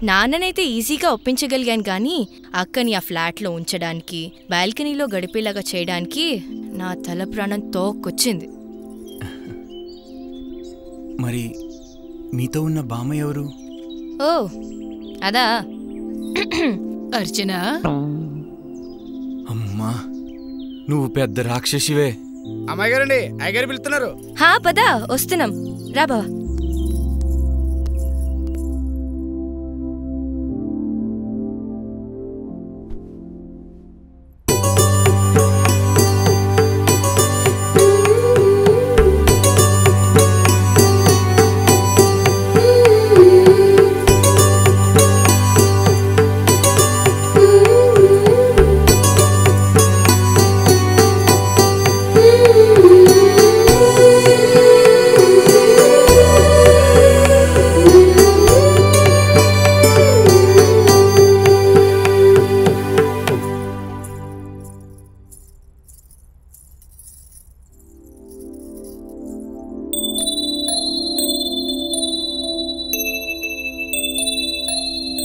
నాన్ననైతే ఈజీగా ఒప్పించగలిగాను కానీ అక్కని ఆ ఫ్లాట్లో ఉంచడానికి బాల్కనీలో గడిపేలాగా చేయడానికి నా తల ప్రాణం తోక్కొచ్చింది. మరి మీతో ఉన్న బామ్మ ఎవరు? ఓ అదా అర్చన. అమ్మా నువ్వు పెద్ద రాక్షసివే. అమ్మాయి గారండి, అయ్యగారు పిలుస్తున్నారు. హా పదా వస్తున్నాం, రా బావా.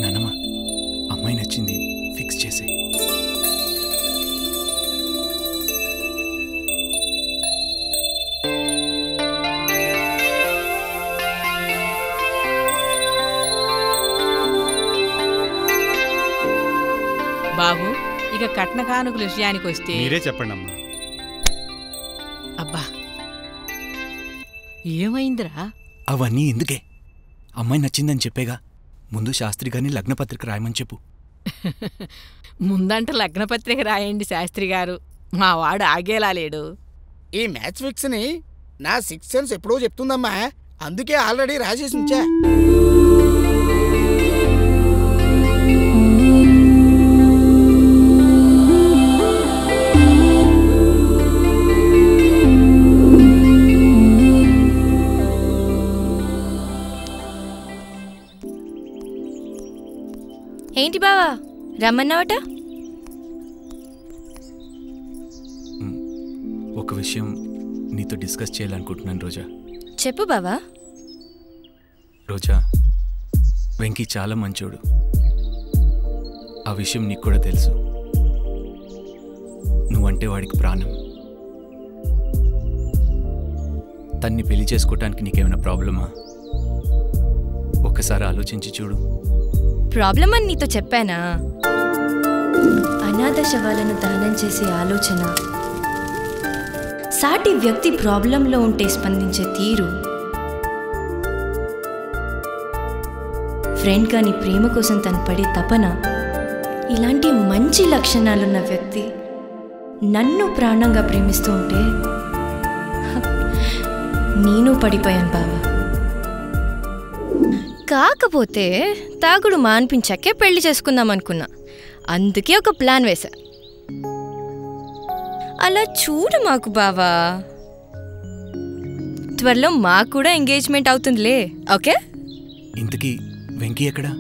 నానమ్మ, అమ్మాయి నచ్చింది, ఫిక్స్ చేసే. బాబు, ఇక కట్న కానుకల విషయానికి వస్తే మీరే చెప్పండి అమ్మా. అబ్బా ఏమైందిరా? అవన్నీ ఎందుకే? అమ్మాయి నచ్చిందని చెప్పేగా. ముందు శాస్త్రి గారిని లగ్నపత్రిక రాయమని చెప్పు. ముందంట లగ్నపత్రిక రాయండి శాస్త్రి గారు, మా వాడు ఆగేలా లేడు. ఈ మ్యాచ్ ఫిక్స్ ని నా 6th సెన్స్ ఎప్పుడో చెప్తుందమ్మా, అందుకే ఆల్రెడీ రాసేసి ఉంచా. ఏంటి బావా రమ్మన్నావట? ఒక విషయం నీతో డిస్కస్ చేయాలనుకుంటున్నాను రోజా. చెప్పు బావా. రోజా, వెంకీ చాలా మంచోడు. ఆ విషయం నీకు కూడా తెలుసు. నువ్వంటే వాడికి ప్రాణం. తన్ని పెళ్లి చేసుకోవటానికి నీకేమైనా ప్రాబ్లమా? ఒక్కసారి ఆలోచించి చూడు. ప్రాబ్లం అని నీతో చెప్పానా? అనాథ శవాలను దానం చేసే ఆలోచన, సాటి వ్యక్తి ప్రాబ్లంలో ఉంటే స్పందించే తీరు, ఫ్రెండ్గా నీ ప్రేమ కోసం తను పడే తపన, ఇలాంటి మంచి లక్షణాలున్న వ్యక్తి నన్ను ప్రాణంగా ప్రేమిస్తూ ఉంటే నేను పడిపోయాను బావా. కాకపోతే తాగుడు మాన్పించాకే పెళ్లి చేసుకుందాం అనుకున్నా. అందుకే ఒక ప్లాన్ వేశా. అలా చూడు మాకు బావా, త్వరలో మాకు కూడా ఎంగేజ్మెంట్ అవుతుందిలే. ఓకే? ఇంతకీ వెంకీ ఎక్కడా?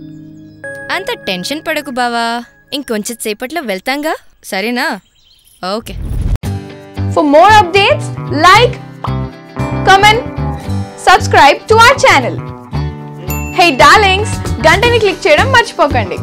అంత టెన్షన్ పడకు బావా, ఇంకొంచెం సేపట్లో వెళ్తాంగా, సరేనా? Okay. For more updates, like, comment, subscribe to our channel. Hey darlings, గంటని click చేయడం మర్చిపోకండి.